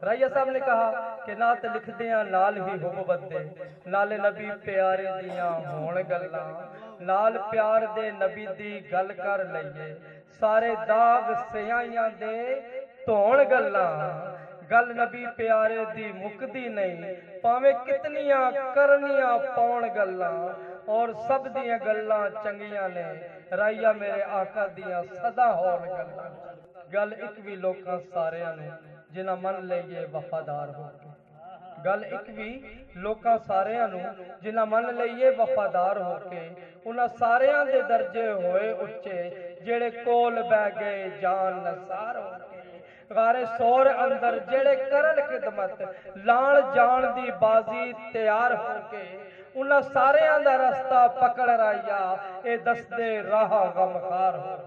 राइया साहब ने कहा कि नात लिखदे नाल ही हो बदे, नाले नबी प्यारे दियां होण गल्लां, नाल प्यार दे नबी दी गल कर लईए, सारे दाग सियाइयां दे धोण गल्लां। गल नबी प्यारे दी मुकदी नहीं, भावें कितनियां करनियां पौण गल्लां, और सब दियां गल्लां चंगियां ने, राइया मेरे आका दियां सदा होण गल्लां। गल एक भी लोकां सारियां नूं जिन्हां मन लईए वफादार हो के, गल एक भी लोकां सारियां नूं जिन्हां मन लईए वफादार हो के, उन्हां सारियां दे दर्जे होए उच्चे, जेड़े कोल बह गए जान नसार हो के, गारे सोर अंदर जेड़े करन खिदमत लाण जान दी बाजी तैयार हो के, उन्हां सारियां दा रस्ता पकड़ राइया ए दसदे राह गमखार हो।